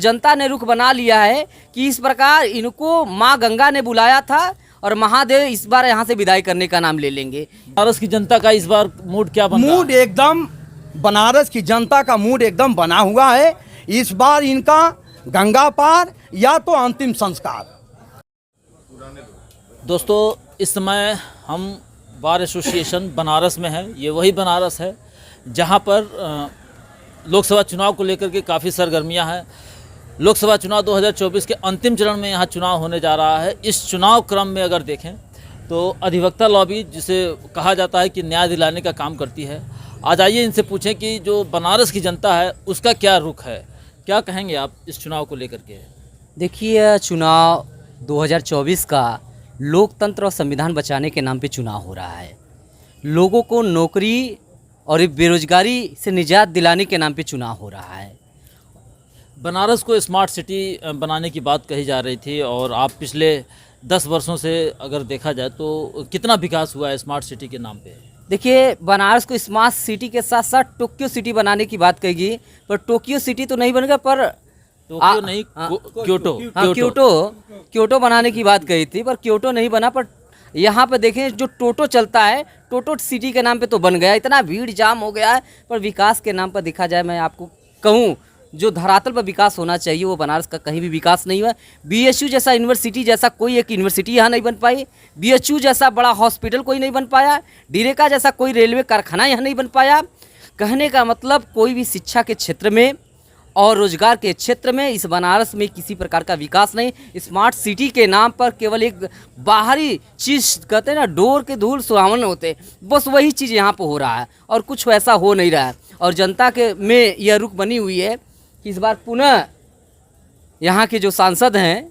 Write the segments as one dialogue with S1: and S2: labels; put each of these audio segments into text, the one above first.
S1: जनता ने रुख बना लिया है कि इस प्रकार इनको माँ गंगा ने बुलाया था और महादेव इस बार यहाँ से विदाई करने का नाम ले लेंगे।
S2: बनारस की जनता का इस बार मूड क्या बन रहा है?
S3: मूड एकदम, बनारस की जनता का मूड एकदम बना हुआ है। इस बार इनका गंगा पार या तो अंतिम संस्कार।
S2: दोस्तों, इस समय हम बार एसोसिएशन बनारस में है। ये वही बनारस है जहाँ पर लोकसभा चुनाव को लेकर के काफ़ी सरगर्मियाँ हैं। लोकसभा चुनाव 2024 के अंतिम चरण में यहाँ चुनाव होने जा रहा है। इस चुनाव क्रम में अगर देखें तो अधिवक्ता लॉबी, जिसे कहा जाता है कि न्याय दिलाने का काम करती है, आज आइए इनसे पूछें कि जो बनारस की जनता है उसका क्या रुख है, क्या कहेंगे आप इस चुनाव को लेकर के?
S1: देखिए, चुनाव 2024 का लोकतंत्र और संविधान बचाने के नाम पे चुनाव हो रहा है। लोगों को नौकरी और बेरोजगारी से निजात दिलाने के नाम पे चुनाव हो रहा है।
S2: बनारस को स्मार्ट सिटी बनाने की बात कही जा रही थी और आप पिछले 10 वर्षों से अगर देखा जाए तो कितना विकास हुआ है स्मार्ट सिटी के नाम पे?
S1: देखिए, बनारस को स्मार्ट सिटी के साथ साथ टोक्यो सिटी बनाने की बात कही, पर टोक्यो सिटी तो नहीं बनेगा, पर
S2: टोक्यो नहीं,
S1: क्योटो बनाने की बात कही थी, पर क्योटो नहीं बना। पर यहाँ पे देखें, जो टोटो चलता है, टोटो सिटी के नाम पे तो बन गया, इतना भीड़ जाम हो गया है। पर विकास के नाम पर देखा जाए, मैं आपको कहूँ, जो धरातल पर विकास होना चाहिए वो बनारस का कहीं भी विकास नहीं हुआ। बीएचयू जैसा यूनिवर्सिटी, जैसा कोई एक यूनिवर्सिटी यहाँ नहीं बन पाई। बीएचयू जैसा बड़ा हॉस्पिटल कोई नहीं बन पाया। डीरेका जैसा कोई रेलवे कारखाना यहाँ नहीं बन पाया। कहने का मतलब, कोई भी शिक्षा के क्षेत्र में और रोजगार के क्षेत्र में इस बनारस में किसी प्रकार का विकास नहीं। स्मार्ट सिटी के नाम पर केवल एक बाहरी चीज़, कहते हैं ना, डोर के धूल सुहावन होते, बस वही चीज़ यहाँ पर हो रहा है और कुछ वैसा हो नहीं रहा है। और जनता के में यह रुख बनी हुई है कि इस बार पुनः यहाँ के जो सांसद हैं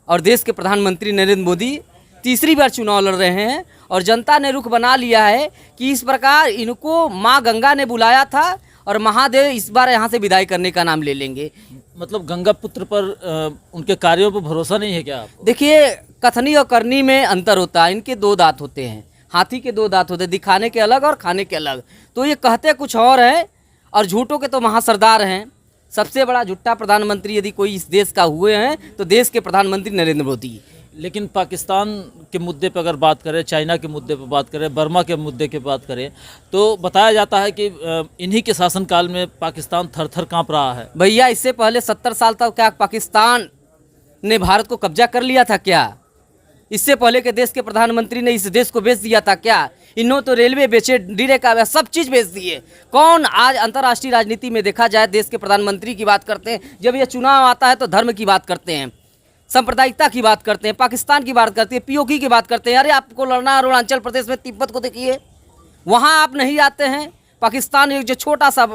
S1: और देश के प्रधानमंत्री नरेंद्र मोदी तीसरी बार चुनाव लड़ रहे हैं और जनता ने रुख बना लिया है कि इस प्रकार इनको माँ गंगा ने बुलाया था और महादेव इस बार यहाँ से विदाई करने का नाम ले लेंगे।
S2: मतलब गंगा पुत्र पर उनके कार्यों पर भरोसा नहीं है क्या आपको?
S1: देखिए, कथनी और करनी में अंतर होता है। इनके दो दांत होते हैं, हाथी के दो दांत होते हैं, दिखाने के अलग और खाने के अलग। तो ये कहते कुछ और है और झूठों के तो महासरदार हैं। सबसे बड़ा झूठा प्रधानमंत्री यदि कोई इस देश का हुए हैं तो देश के प्रधानमंत्री नरेंद्र मोदी।
S2: लेकिन पाकिस्तान के मुद्दे पर अगर बात करें, चाइना के मुद्दे पर बात करें, बर्मा के मुद्दे की बात करें, तो बताया जाता है कि इन्हीं के शासनकाल में पाकिस्तान थर थर काँप रहा है।
S1: भैया, इससे पहले 70 साल तक क्या पाकिस्तान ने भारत को कब्जा कर लिया था क्या? इससे पहले के देश के प्रधानमंत्री ने इस देश को बेच दिया था क्या? इन्होंने तो रेलवे बेचे, डीरेका, सब चीज़ बेच दिए। कौन आज अंतर्राष्ट्रीय राजनीति में देखा जाए देश के प्रधानमंत्री की बात करते हैं? जब ये चुनाव आता है तो धर्म की बात करते हैं, सांप्रदायिकता की बात करते हैं, पाकिस्तान की बात करते हैं, पीओके की बात करते हैं। अरे आपको लड़ना है अरुणाचल प्रदेश में, तिब्बत को देखिए, वहाँ आप नहीं आते हैं। पाकिस्तान एक जो छोटा सा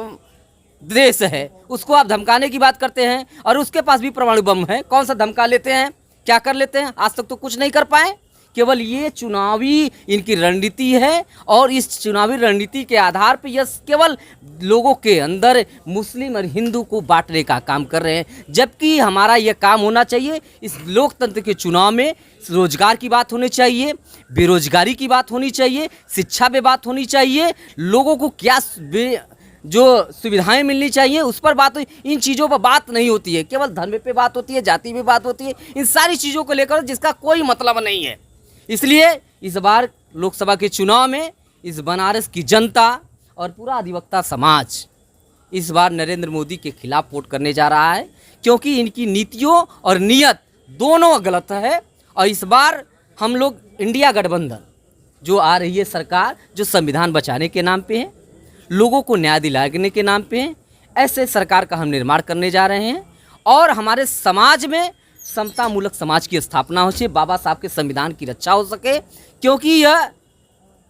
S1: देश है उसको आप धमकाने की बात करते हैं और उसके पास भी परमाणु बम है। कौन सा धमका लेते हैं, क्या कर लेते हैं? आज तक तो कुछ नहीं कर पाए। केवल ये चुनावी इनकी रणनीति है और इस चुनावी रणनीति के आधार पर यह केवल लोगों के अंदर मुस्लिम और हिंदू को बांटने का काम कर रहे हैं। जबकि हमारा यह काम होना चाहिए, इस लोकतंत्र के चुनाव में रोजगार की बात होनी चाहिए, बेरोजगारी की बात होनी चाहिए, शिक्षा पे बात होनी चाहिए, लोगों को क्या जो सुविधाएं मिलनी चाहिए उस पर बात। इन चीज़ों पर बात नहीं होती है, केवल धर्म पे बात होती है, जाति पे बात होती है, इन सारी चीज़ों को लेकर जिसका कोई मतलब नहीं है। इसलिए इस बार लोकसभा के चुनाव में इस बनारस की जनता और पूरा अधिवक्ता समाज इस बार नरेंद्र मोदी के खिलाफ वोट करने जा रहा है, क्योंकि इनकी नीतियों और नीयत दोनों गलत है। और इस बार हम लोग इंडिया गठबंधन जो आ रही है सरकार, जो संविधान बचाने के नाम पे है, लोगों को न्याय दिलाने के नाम पे है, ऐसे सरकार का हम निर्माण करने जा रहे हैं। और हमारे समाज में समतामूलक समाज की स्थापना हो सके, बाबा साहब के संविधान की रक्षा हो सके, क्योंकि यह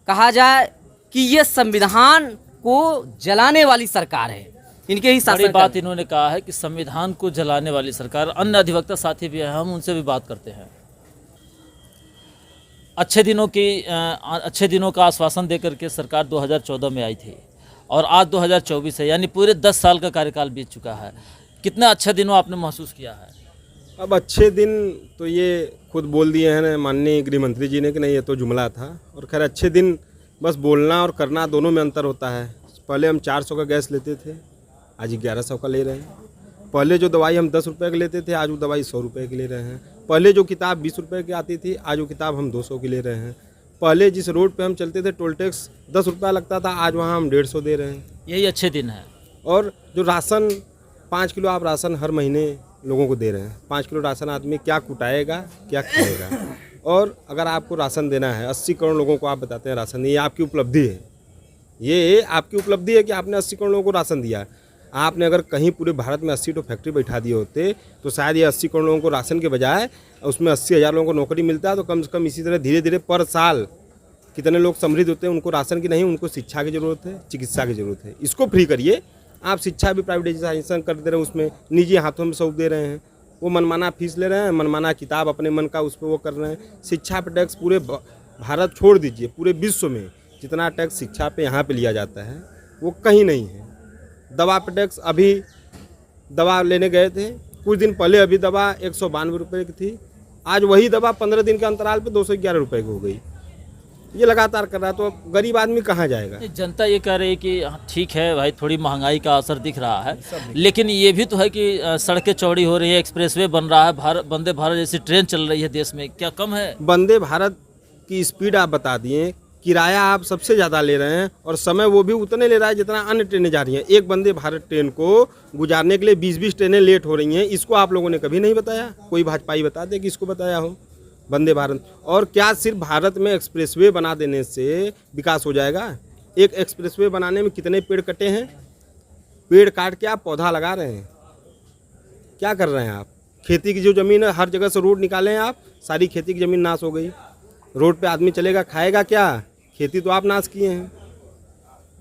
S1: कहा जाए कि यह संविधान को जलाने वाली सरकार है। इनके ही
S2: बड़ी बात इन्होंने कहा है कि संविधान को जलाने वाली सरकार। अन्य अधिवक्ता साथी भी हैं, हम उनसे भी बात करते हैं। अच्छे दिनों का आश्वासन देकर के सरकार 2014 में आई थी और आज 2024 है, यानी पूरे 10 साल का कार्यकाल बीत चुका है। कितना अच्छे दिनों आपने महसूस किया है?
S4: अब अच्छे दिन तो ये खुद बोल दिए हैं माननीय गृह मंत्री जी ने कि नहीं, ये तो जुमला था। और खैर अच्छे दिन बस बोलना और करना दोनों में अंतर होता है। पहले हम 400 का गैस लेते थे, आज 1100 का ले रहे हैं। पहले जो दवाई हम 10 रुपये की लेते थे, आज वो दवाई 100 रुपये की ले रहे हैं। पहले जो किताब 20 रुपये की आती थी, आज वो किताब हम 200 की ले रहे हैं। पहले जिस रोड पे हम चलते थे टोल टैक्स 10 रुपया लगता था, आज वहाँ हम 150 दे रहे हैं।
S2: यही अच्छे दिन है।
S4: और जो राशन 5 किलो आप राशन हर महीने लोगों को दे रहे हैं। 5 किलो राशन आदमी क्या कुटाएगा, क्या खाएगा। और अगर आपको राशन देना है, 80 करोड़ लोगों को आप बताते हैं राशन, ये आपकी उपलब्धि है। ये आपकी उपलब्धि है कि आपने 80 करोड़ लोगों को राशन दिया। आपने अगर कहीं पूरे भारत में 80 फैक्ट्री बैठा दिए होते तो शायद ये 80 करोड़ लोगों को राशन के बजाय उसमें 80,000 लोगों को नौकरी मिलता है। तो कम से कम इसी तरह धीरे धीरे पर साल कितने लोग समृद्ध होते हैं। उनको राशन की नहीं, उनको शिक्षा की ज़रूरत है, चिकित्सा की ज़रूरत है। इसको फ्री करिए। आप शिक्षा भी प्राइवेटाइजेशन कर दे रहे हैं, उसमें निजी हाथों में सौंप दे रहे हैं। वो मनमाना फीस ले रहे हैं, मनमाना किताब अपने मन का उस पर वो कर रहे हैं। शिक्षा पर टैक्स पूरे भारत छोड़ दीजिए, पूरे विश्व में जितना टैक्स शिक्षा पे यहाँ पे लिया जाता है वो कहीं नहीं है। दवा पे टैक्स, अभी दवा लेने गए थे कुछ दिन पहले, अभी दवा 192 रुपये की थी, आज वही दवा 15 दिन के अंतराल पे 211 रुपये की हो गई। ये लगातार कर रहा है, तो गरीब आदमी कहाँ जाएगा।
S2: जनता ये कह रही है कि हाँ, ठीक है भाई, थोड़ी महंगाई का असर दिख रहा है, लेकिन ये भी तो है कि सड़कें चौड़ी हो रही है, एक्सप्रेसवे बन रहा है, वंदे भारत जैसी ट्रेन चल रही है देश में, क्या कम है?
S4: वंदे भारत की स्पीड आप बता दिए, किराया आप सबसे ज़्यादा ले रहे हैं और समय वो भी उतने ले रहा है जितना अन्य ट्रेनें जा रही हैं। एक वंदे भारत ट्रेन को गुजारने के लिए 20-20 ट्रेनें लेट हो रही हैं। इसको आप लोगों ने कभी नहीं बताया। कोई भाजपाई बता दे कि इसको बताया हो वंदे भारत। और क्या सिर्फ भारत में एक्सप्रेसवे बना देने से विकास हो जाएगा? एक एक्सप्रेसवे बनाने में कितने पेड़ कटे हैं? पेड़ काट के आप पौधा लगा रहे हैं। क्या कर रहे हैं आप? खेती की जो ज़मीन है, हर जगह से रोड निकाले हैं आप, सारी खेती की ज़मीन नाश हो गई। रोड पे आदमी चलेगा, खाएगा क्या? खेती तो आप नाश किए हैं।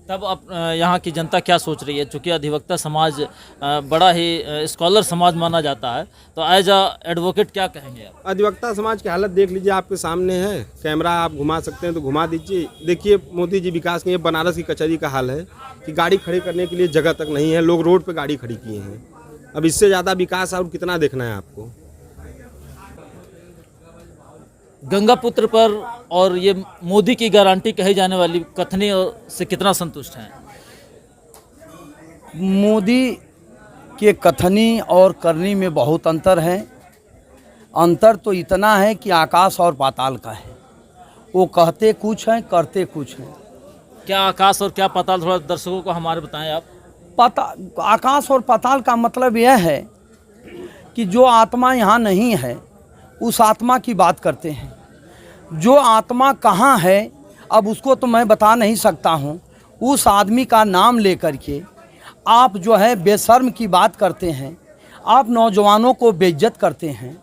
S2: तब अब यहाँ की जनता क्या सोच रही है? चूँकि अधिवक्ता समाज बड़ा ही स्कॉलर समाज माना जाता है, तो एज अ एडवोकेट क्या कहेंगे आप?
S4: अधिवक्ता समाज की हालत देख लीजिए, आपके सामने है। कैमरा आप घुमा सकते हैं तो घुमा दीजिए। देखिए मोदी जी विकास किए। बनारस की कचहरी का हाल है कि गाड़ी खड़ी करने के लिए जगह तक नहीं है, लोग रोड पर गाड़ी खड़ी किए हैं। अब इससे ज़्यादा विकास और कितना देखना है आपको?
S2: गंगा पुत्र पर और ये मोदी की गारंटी कही जाने वाली कथनी से कितना संतुष्ट हैं?
S3: मोदी के कथनी और करनी में बहुत अंतर है। अंतर तो इतना है कि आकाश और पाताल का है। वो कहते कुछ हैं, करते कुछ हैं।
S2: क्या आकाश और क्या पाताल, थोड़ा दर्शकों को हमारे बताएं आप।
S3: आकाश और पाताल का मतलब यह है कि जो आत्मा यहाँ नहीं है उस आत्मा की बात करते हैं। जो आत्मा कहाँ है अब उसको तो मैं बता नहीं सकता हूँ। उस आदमी का नाम लेकर के आप जो है बेशर्म की बात करते हैं, आप नौजवानों को बेइज्जत करते हैं।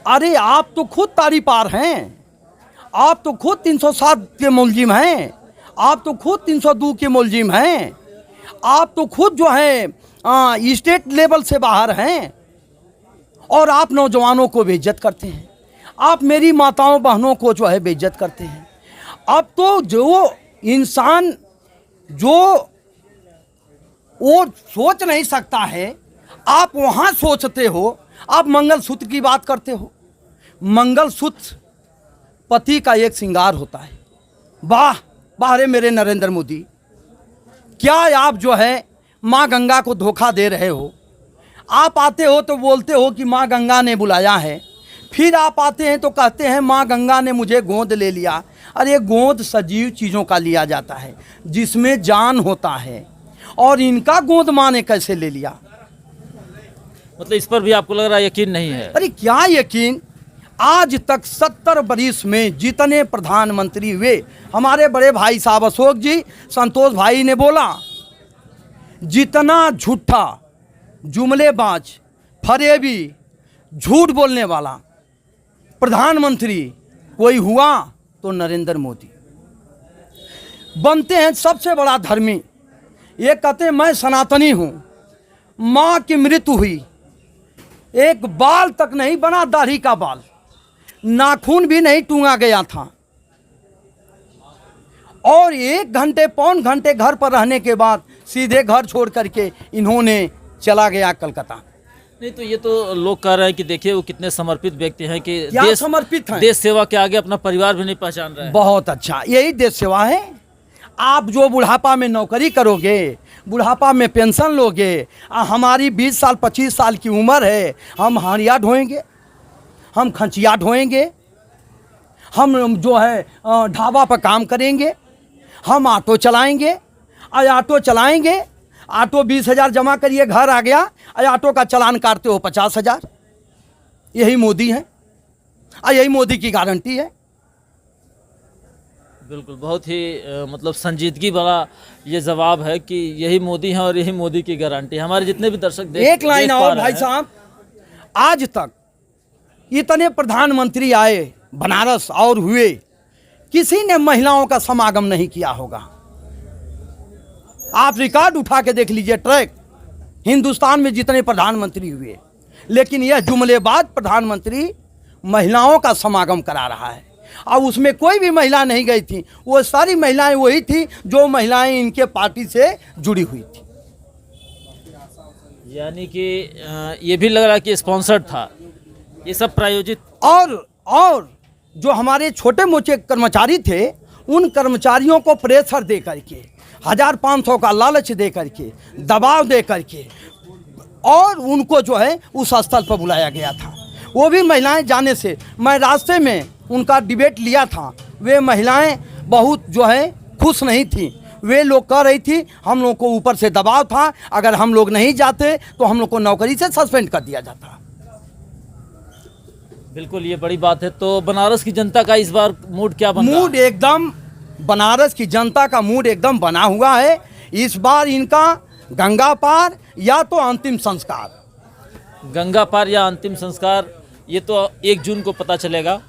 S3: अरे आप तो खुद तारीपार हैं, आप तो खुद 307 के मुलजिम हैं, आप तो खुद 302 के मुलजिम हैं, आप तो खुद जो है स्टेट लेवल से बाहर हैं और आप नौजवानों को बेइज्जत करते हैं। आप मेरी माताओं बहनों को जो है बेइज्जत करते हैं। अब तो जो इंसान जो वो सोच नहीं सकता है, आप वहाँ सोचते हो। आप मंगलसूत्र की बात करते हो। मंगलसूत्र पति का एक श्रृंगार होता है। वाह वाह रे मेरे नरेंद्र मोदी, क्या आप जो है माँ गंगा को धोखा दे रहे हो। आप आते हो तो बोलते हो कि माँ गंगा ने बुलाया है, फिर आप आते हैं तो कहते हैं माँ गंगा ने मुझे गोद ले लिया। अरे गोद सजीव चीज़ों का लिया जाता है जिसमें जान होता है, और इनका गोद माँ ने कैसे ले लिया?
S2: मतलब इस पर भी आपको लग रहा है यकीन नहीं है?
S3: अरे क्या यकीन। आज तक 70 बरिस में जितने प्रधानमंत्री हुए, हमारे बड़े भाई साहब अशोक जी, संतोष भाई ने बोला, जितना झूठा, जुमलेबाज, फरेबी, झूठ बोलने वाला प्रधानमंत्री कोई हुआ तो नरेंद्र मोदी। बनते हैं सबसे बड़ा धर्मी। ये कहते हैं मैं सनातनी हूँ। माँ की मृत्यु हुई, एक बाल तक नहीं बना, दाढ़ी का बाल, नाखून भी नहीं टूंगा गया था, और 1 घंटे पौन घंटे घर पर रहने के बाद सीधे घर छोड़ करके इन्होंने चला गया कलकत्ता।
S2: नहीं तो ये तो लोग कह रहे हैं कि देखिए वो कितने समर्पित व्यक्ति हैं कि
S3: क्या समर्पित हैं?
S2: देश सेवा के आगे अपना परिवार भी नहीं पहचान रहे हैं।
S3: बहुत अच्छा, यही देश सेवा है। आप जो बुढ़ापा में नौकरी करोगे, बुढ़ापा में पेंशन लोगे, हमारी 20 साल 25 साल की उम्र है, हम हानिया ढोएंगे, हम खंचिया ढोएंगे, हम जो है ढाबा पर काम करेंगे, हम ऑटो चलाएंगे। ऑटो चलाएंगे, ऑटो 20,000 जमा करिए, घर आ गया, ऑटो का चालान काटते हो 50,000। यही मोदी है, यही मोदी की गारंटी है।
S2: बिल्कुल, बहुत ही मतलब संजीदगी वाला ये जवाब है कि यही मोदी है और यही मोदी की गारंटी है। हमारे जितने भी दर्शक
S3: एक लाइन और भाई साहब, आज तक इतने प्रधानमंत्री आए बनारस और हुए, किसी ने महिलाओं का समागम नहीं किया होगा। आप रिकॉर्ड उठा के देख लीजिए, ट्रैक हिंदुस्तान में जितने प्रधानमंत्री हुए, लेकिन यह जुमलेबाज प्रधानमंत्री महिलाओं का समागम करा रहा है। और उसमें कोई भी महिला नहीं गई थी, वो सारी महिलाएं वही थी जो महिलाएं इनके पार्टी से जुड़ी हुई थी।
S2: यानी कि ये भी लग रहा है कि स्पॉन्सर्ड था, ये सब प्रायोजित।
S3: और जो हमारे छोटे मोटे कर्मचारी थे, उन कर्मचारियों को प्रेशर दे करके, 1,500 का लालच दे करके, दबाव दे करके, और उनको जो है उस स्थल पर बुलाया गया था। वो भी महिलाएं जाने से, मैं रास्ते में उनका डिबेट लिया था, वे महिलाएं बहुत जो है खुश नहीं थी। वे लोग कह रही थी हम लोग को ऊपर से दबाव था, अगर हम लोग नहीं जाते तो हम लोग को नौकरी से सस्पेंड कर दिया जाता।
S2: बिल्कुल, ये बड़ी बात है। तो बनारस की जनता का इस बार मूड क्या बन रहा है?
S3: मूड एकदम, बनारस की जनता का मूड एकदम बना हुआ है। इस बार इनका गंगा पार या तो अंतिम संस्कार।
S2: गंगा पार या अंतिम संस्कार, ये तो 1 जून को पता चलेगा।